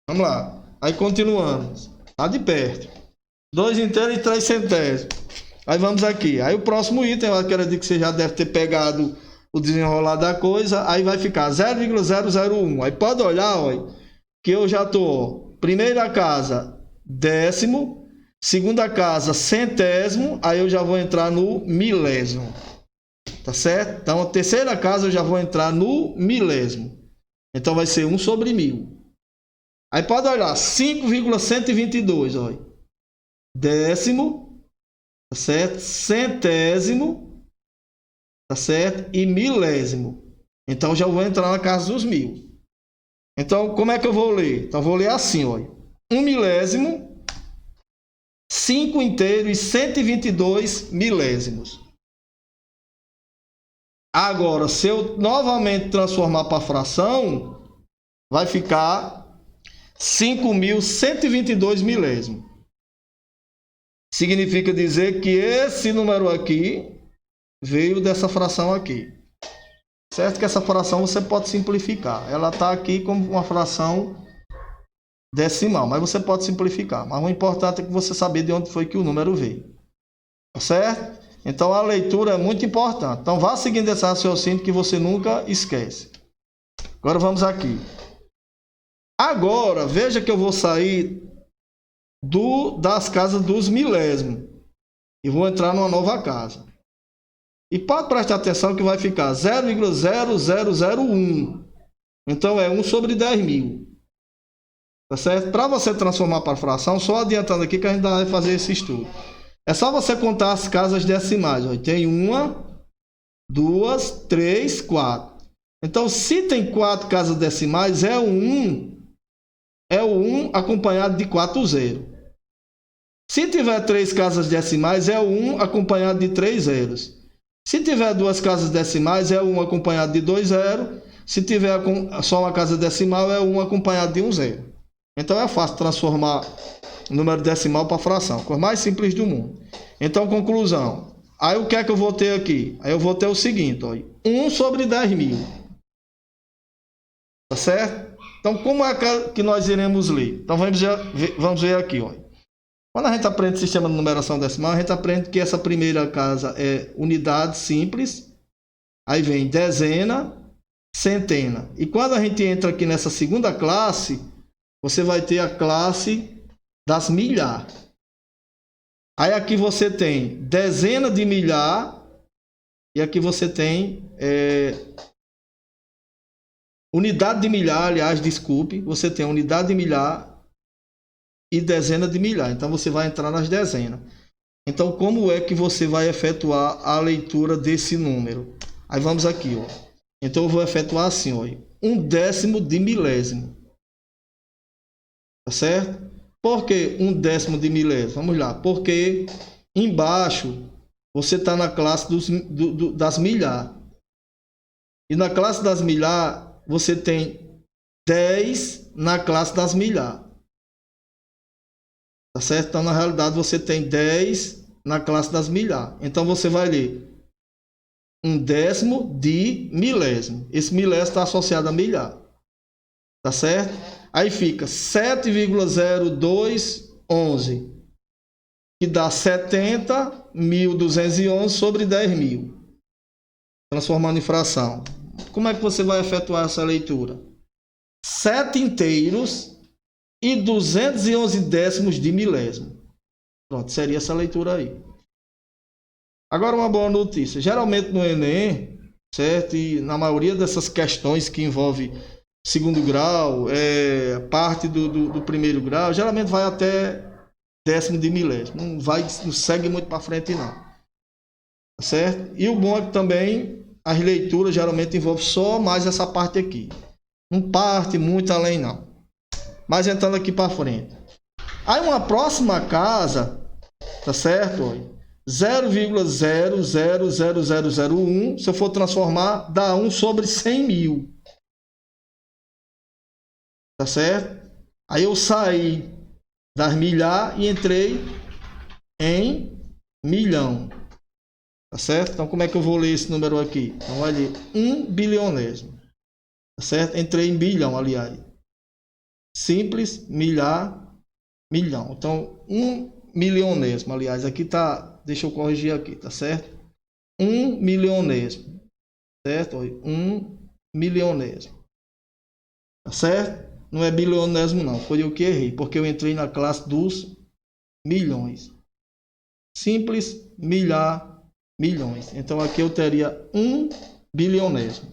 Vamos lá. Aí continuamos. Tá de perto. 2 inteiros e 3 centésimos. Aí vamos aqui. Aí o próximo item, eu acredito que você já deve ter pegado o desenrolar da coisa. Aí vai ficar 0,001. Aí pode olhar, ó, que eu já tô. Primeira casa, décimo. Segunda casa, centésimo. Aí eu já vou entrar no milésimo. Tá certo? Então a terceira casa eu já vou entrar no milésimo. Então vai ser 1 sobre 1000. Aí pode olhar, 5,122, olha. Décimo, tá certo? Centésimo, tá certo? E milésimo. Então já vou entrar na casa dos 1000. Então, como é que eu vou ler? Então, vou ler assim, olha. 1 milésimo, 5 inteiros e 122 milésimos. Agora, se eu novamente transformar para fração, vai ficar 5.122 milésimos. Significa dizer que esse número aqui veio dessa fração aqui. Certo que essa fração você pode simplificar. Ela está aqui como uma fração decimal, mas você pode simplificar. Mas o importante é que você saber de onde foi que o número veio. Tá certo? Então a leitura é muito importante. Então vá seguindo esse raciocínio que você nunca esquece. Agora vamos aqui. Agora, veja que eu vou sair das casas dos milésimos e vou entrar numa nova casa. E pode prestar atenção que vai ficar 0,0001. Então é 1 sobre 10.000. Tá certo? Para você transformar para fração, só adiantando aqui que a gente vai fazer esse estudo. É só você contar as casas decimais. Ó. Tem 1, 2, 3, 4. Então, se tem 4 casas decimais, é o 1 acompanhado de 4 zeros. Se tiver 3 casas decimais, é o 1 acompanhado de 3 zeros. Se tiver 2 casas decimais, é 1 acompanhado de 2 zeros. Se tiver só uma casa decimal, é 1 acompanhado de 1 zero. Então é fácil transformar o número decimal para fração, coisa mais simples do mundo. Então, conclusão. Aí o que é que eu vou ter aqui? Aí eu vou ter o seguinte, ó, 1 sobre 10.000. Tá certo? Então, como é que nós iremos ler? Então, vamos ver aqui, ó. Quando a gente aprende sistema de numeração decimal, a gente aprende que essa primeira casa é unidade simples, aí vem dezena, centena. E quando a gente entra aqui nessa segunda classe, você vai ter a classe das milhar. Aí aqui você tem dezena de milhar e aqui você tem unidade de milhar, aliás, desculpe, você tem unidade de milhar e dezena de milhar. Então você vai entrar nas dezenas. Então como é que você vai efetuar a leitura desse número? Aí vamos aqui, ó. Então eu vou efetuar assim, ó, 1/10 de milésimo. Tá certo? Por que 1/10 de milésimo? Vamos lá. Porque embaixo você está na classe das milhar. E na classe das milhar você tem 10 na classe das milhar. Tá certo? Então, na realidade, você tem 10 na classe das milhar. Então, você vai ler 1/10 de milésimo. Esse milésimo está associado a milhar. Tá certo? Aí fica 7,0211, que dá 70.211 sobre 10.000. Transformando em fração. Como é que você vai efetuar essa leitura? 7 inteiros e 211 décimos de milésimo. Pronto, seria essa leitura aí. Agora uma boa notícia. Geralmente no Enem, certo? E na maioria dessas questões que envolvem segundo grau, parte do primeiro grau, geralmente vai até décimo de milésimo. Não segue muito para frente não. Certo? E o bom é que também as leituras geralmente envolvem só mais essa parte aqui. Não parte muito além não. Mas entrando aqui para frente. Aí uma próxima casa, tá certo? 0,000001, se eu for transformar, dá 1 sobre 100.000. Tá certo? Aí eu saí das milhar e entrei em milhão. Tá certo? Então como é que eu vou ler esse número aqui? Então vai ler 1 bilionésimo. Tá certo? Entrei em bilhão, aliás. simples, milhar, milhão. Então, 1 milionésimo. Aliás, aqui tá, deixa eu corrigir aqui, tá certo? 1 milionésimo, certo? 1 milionésimo, tá certo? Não é bilionésimo não, foi eu que errei, porque eu entrei na classe dos milhões. Simples, milhar, milhões. Então aqui eu teria 1 bilionésimo.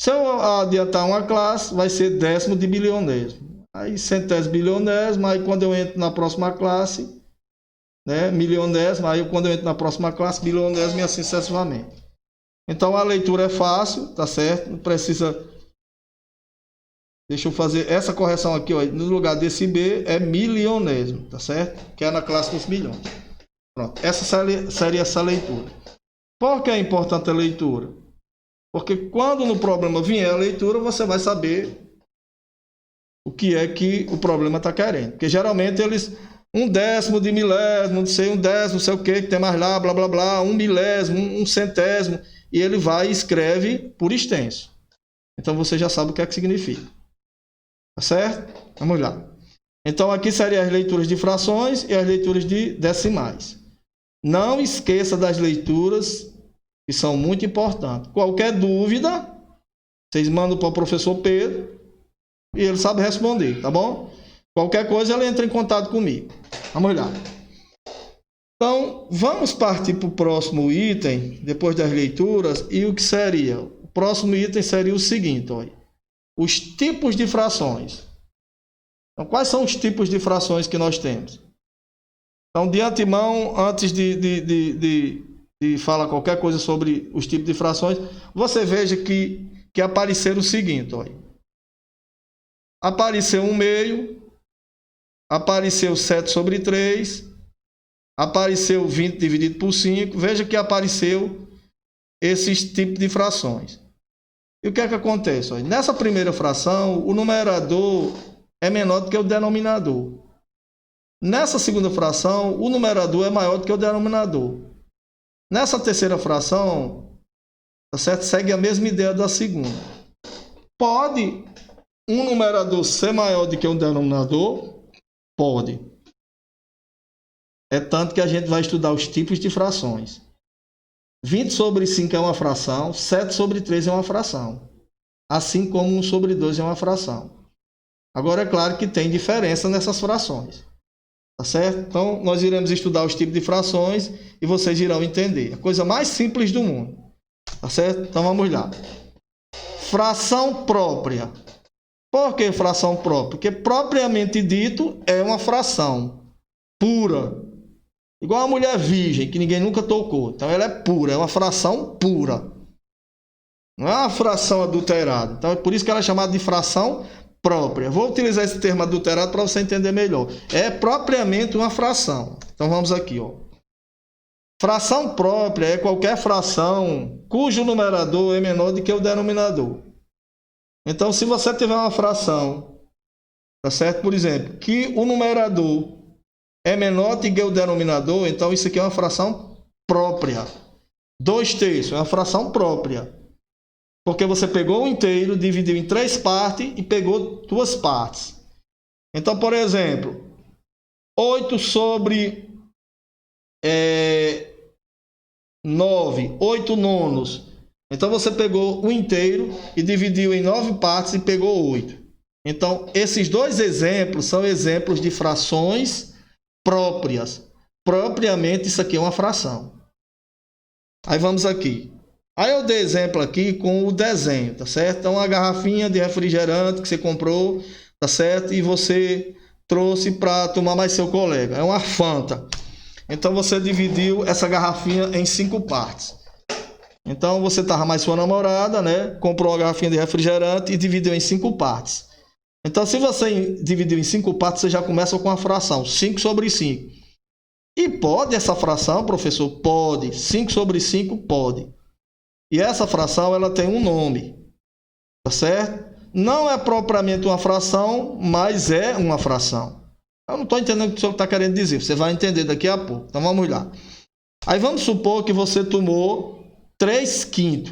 Se eu adiantar uma classe, vai ser décimo de bilionésimo. Aí centésimo bilionésimo, aí quando eu entro na próxima classe, né, milionésimo, aí quando eu entro na próxima classe, bilionésimo e assim sucessivamente. Então a leitura é fácil, tá certo? Não precisa. Deixa eu fazer essa correção aqui, ó. No lugar desse B é milionésimo, tá certo? Que é na classe dos milhões. Pronto, essa seria essa leitura. Por que é importante a leitura? Porque quando no problema vier a leitura, você vai saber o que é que o problema está querendo. Porque geralmente eles, 1/10 de milésimo, não sei, 1/10, não sei o que tem mais lá, blá blá blá, 1 milésimo, 1 centésimo, e ele vai e escreve por extenso. Então você já sabe o que é que significa. Tá certo? Vamos lá. Então aqui seriam as leituras de frações e as leituras de decimais. Não esqueça das leituras, que são muito importantes. Qualquer dúvida, vocês mandam para o professor Pedro e ele sabe responder, tá bom? Qualquer coisa, ele entra em contato comigo. Vamos lá. Então, vamos partir para o próximo item, depois das leituras, e o que seria? O próximo item seria o seguinte, olha, os tipos de frações. Então, quais são os tipos de frações que nós temos? Então, de antemão, antes de falar qualquer coisa sobre os tipos de frações, você veja que apareceram o seguinte, olha. Apareceu 1/2, apareceu 7/3, apareceu 20 dividido por 5. Veja que apareceu esses tipos de frações. E o que é que acontece? Olha, nessa primeira fração, o numerador é menor do que o denominador. Nessa segunda fração, o numerador é maior do que o denominador. Nessa terceira fração, tá certo? Segue a mesma ideia da segunda. Pode um numerador ser maior do que um denominador? Pode. É tanto que a gente vai estudar os tipos de frações. 20/5 é uma fração, 7/3 é uma fração. Assim como 1/2 é uma fração. Agora é claro que tem diferença nessas frações. Tá certo? Então nós iremos estudar os tipos de frações e vocês irão entender. A coisa mais simples do mundo. Tá certo? Então vamos lá. Fração própria. Por que fração própria? Porque propriamente dito é uma fração pura. Igual a mulher virgem, que ninguém nunca tocou. Então ela é pura, é uma fração pura. Não é uma fração adulterada. Então é por isso que ela é chamada de fração própria. Vou utilizar esse termo adulterado para você entender melhor. É propriamente uma fração. Então vamos aqui, ó. Fração própria é qualquer fração cujo numerador é menor do que o denominador. Então, se você tiver uma fração, tá certo? Por exemplo, que o numerador é menor do que o denominador, então isso aqui é uma fração própria. 2/3 é uma fração própria. Porque você pegou o inteiro, dividiu em 3 partes e pegou 2 partes. Então, por exemplo, 8/9, 8 nonos. Então você pegou o inteiro e dividiu em 9 partes e pegou 8. Então, esses dois exemplos são exemplos de frações próprias. Propriamente, isso aqui é uma fração. Aí vamos aqui. Aí eu dei exemplo aqui com o desenho, tá certo? Então, uma garrafinha de refrigerante que você comprou, tá certo? E você trouxe para tomar mais seu colega. É uma Fanta. Então, você dividiu essa garrafinha em 5 partes. Então, você estava mais sua namorada, né? Comprou uma garrafinha de refrigerante e dividiu em 5 partes. Então, se você dividiu em 5 partes, você já começa com a fração 5/5. E pode essa fração, professor? Pode. 5/5 pode. E essa fração, ela tem um nome. Tá certo? Não é propriamente uma fração, mas é uma fração. Eu não estou entendendo o que o senhor está querendo dizer. Você vai entender daqui a pouco. Então, vamos lá. Aí, vamos supor que você tomou 3/5.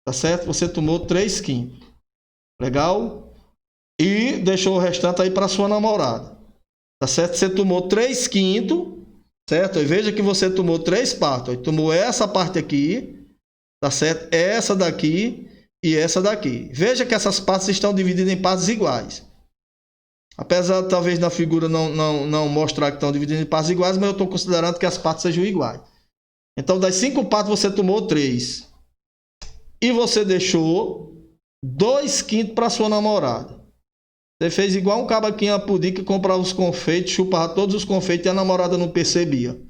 Tá certo? Você tomou 3/5. Legal? e deixou o restante aí para sua namorada. Tá certo? Você tomou 3/5, certo? E veja que você tomou 3 partes. Tomou essa parte aqui, tá certo? Essa daqui e essa daqui. Veja que essas partes estão divididas em partes iguais. Apesar de talvez na figura não mostrar que estão divididas em partes iguais, mas eu estou considerando que as partes sejam iguais. Então, das 5 partes você tomou 3. E você deixou 2/5 para sua namorada. Você fez igual um cabaquinho a pudim que comprava os confeitos, chupava todos os confeitos e a namorada não percebia.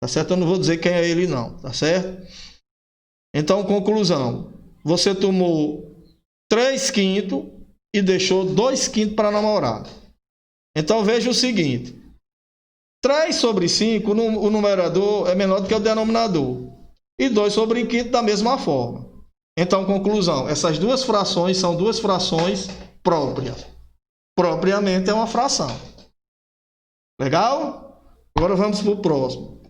Tá certo? Eu não vou dizer quem é ele não, tá certo? Então, conclusão. Você tomou 3/5 e deixou 2/5 para a namorada. Então, veja o seguinte. 3/5, o numerador é menor do que o denominador. E 2/5 da mesma forma. Então, conclusão. Essas duas frações são duas frações próprias. Propriamente é uma fração. Legal? Agora vamos para o próximo.